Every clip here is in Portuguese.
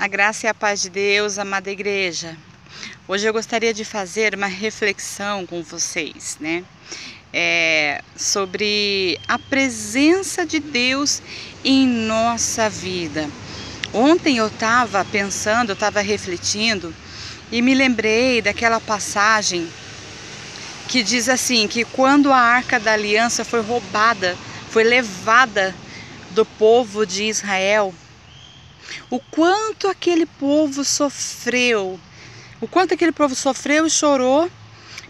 A graça e a paz de Deus, amada igreja. Hoje eu gostaria de fazer uma reflexão com vocês, sobre a presença de Deus em nossa vida. Ontem eu estava pensando, eu estava refletindo e me lembrei daquela passagem que diz assim, que quando a Arca da Aliança foi roubada, foi levada do povo de Israel, o quanto aquele povo sofreu, e chorou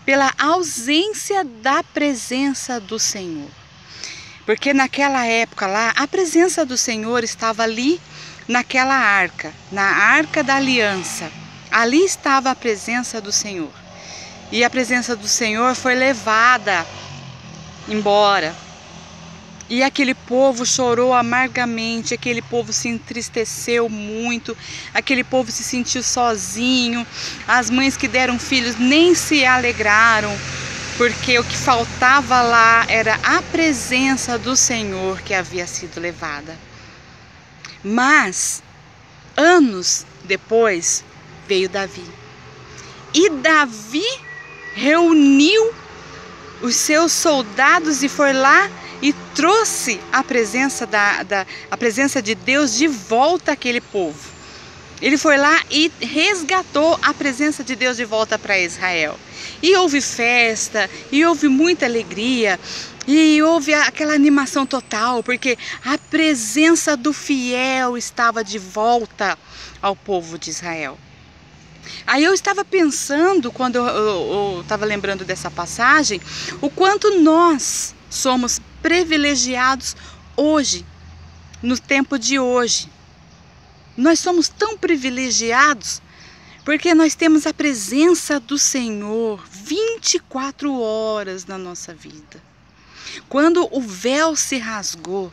pela ausência da presença do Senhor. Porque naquela época lá, a presença do Senhor estava ali naquela arca, na Arca da Aliança. Ali estava a presença do Senhor. E a presença do Senhor foi levada embora. E aquele povo chorou amargamente, aquele povo se entristeceu muito, aquele povo se sentiu sozinho, as mães que deram filhos nem se alegraram, porque o que faltava lá era a presença do Senhor que havia sido levada. Mas, anos depois, veio Davi. E Davi reuniu os seus soldados e foi lá e trouxe a presença de Deus de volta àquele povo. Ele foi lá e resgatou a presença de Deus de volta para Israel. E houve festa, e houve muita alegria, e houve aquela animação total, porque a presença do fiel estava de volta ao povo de Israel. Aí eu estava pensando, quando eu estava lembrando dessa passagem, o quanto nós somos privilegiados hoje, no tempo de hoje. Nós somos tão privilegiados porque nós temos a presença do Senhor 24 horas na nossa vida. Quando o véu se rasgou,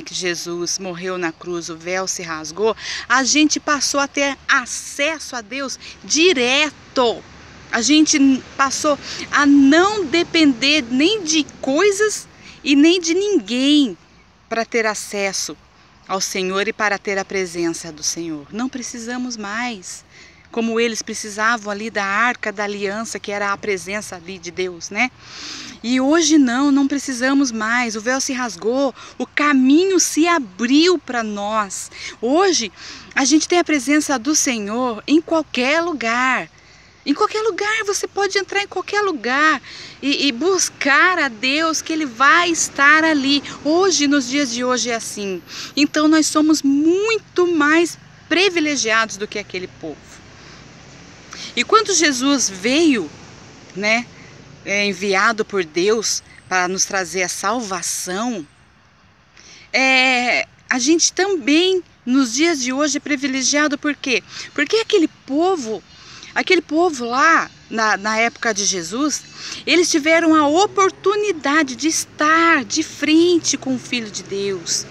que Jesus morreu na cruz, o véu se rasgou, a gente passou a ter acesso a Deus direto. A gente passou a não depender nem de coisas e nem de ninguém para ter acesso ao Senhor e para ter a presença do Senhor. Não precisamos mais, como eles precisavam ali da Arca da Aliança, que era a presença ali de Deus, E hoje não precisamos mais, o véu se rasgou, o caminho se abriu para nós. Hoje a gente tem a presença do Senhor em qualquer lugar. Em qualquer lugar, você pode entrar em qualquer lugar e buscar a Deus, que Ele vai estar ali. Hoje, nos dias de hoje é assim. Então nós somos muito mais privilegiados do que aquele povo. E quando Jesus veio, enviado por Deus para nos trazer a salvação, a gente também, nos dias de hoje, é privilegiado. Por quê? Porque aquele povo lá, na época de Jesus, eles tiveram a oportunidade de estar de frente com o Filho de Deus.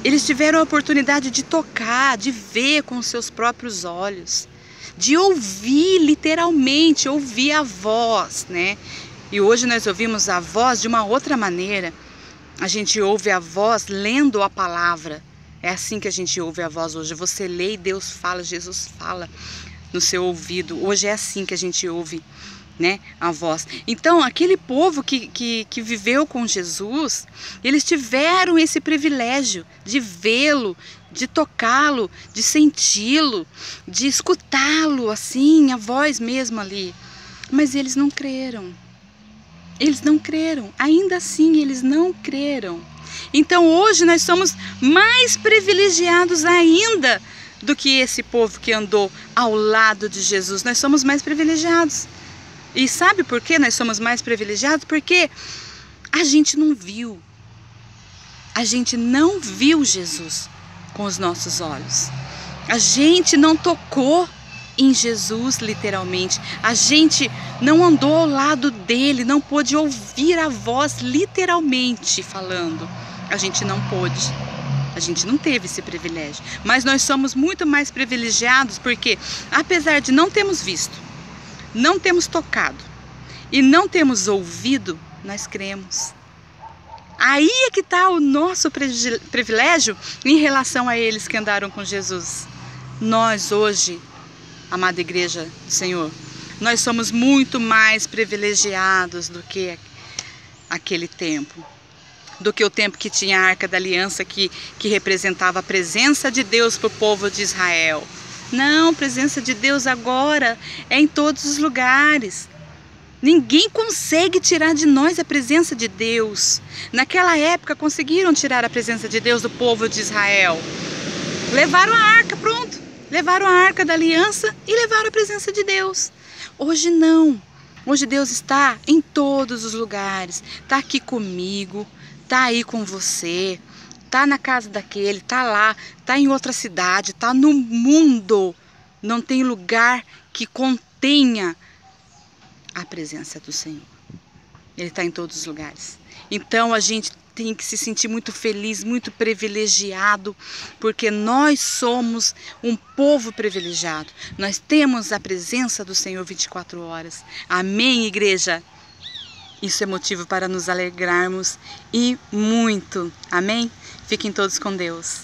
Eles tiveram a oportunidade de tocar, de ver com os seus próprios olhos, de ouvir, literalmente, ouvir a voz, E hoje nós ouvimos a voz de uma outra maneira. A gente ouve a voz lendo a palavra. É assim que a gente ouve a voz hoje. Você lê e Deus fala, Jesus fala no seu ouvido. Hoje é assim que a gente ouve, a voz. Então, aquele povo que viveu com Jesus, eles tiveram esse privilégio de vê-lo, de tocá-lo, de senti-lo, de escutá-lo, assim, a voz mesmo ali. Mas eles não creram. Eles não creram. Ainda assim, eles não creram. Então, hoje nós somos mais privilegiados ainda do que esse povo que andou ao lado de Jesus. Nós somos mais privilegiados. E sabe por que nós somos mais privilegiados? Porque a gente não viu. A gente não viu Jesus com os nossos olhos. A gente não tocou em Jesus, literalmente. A gente não andou ao lado dele, não pôde ouvir a voz, literalmente falando. A gente não pôde. A gente não teve esse privilégio. Mas nós somos muito mais privilegiados porque, apesar de não termos visto, não termos tocado e não termos ouvido, nós cremos. Aí é que está o nosso privilégio em relação a eles que andaram com Jesus. Nós hoje, amada igreja do Senhor, nós somos muito mais privilegiados do que aquele tempo. Do que o tempo que tinha a Arca da Aliança, que representava a presença de Deus para o povo de Israel. Não, a presença de Deus agora é em todos os lugares. Ninguém consegue tirar de nós a presença de Deus. Naquela época conseguiram tirar a presença de Deus do povo de Israel. Levaram a arca, pronto. Levaram a Arca da Aliança e levaram a presença de Deus. Hoje não. Hoje Deus está em todos os lugares. Está aqui comigo, está aí com você, está na casa daquele, está lá, está em outra cidade, está no mundo. Não tem lugar que contenha a presença do Senhor. Ele está em todos os lugares. Então a gente tem que se sentir muito feliz, muito privilegiado, porque nós somos um povo privilegiado. Nós temos a presença do Senhor 24 horas. Amém, igreja? Isso é motivo para nos alegrarmos e muito. Amém? Fiquem todos com Deus.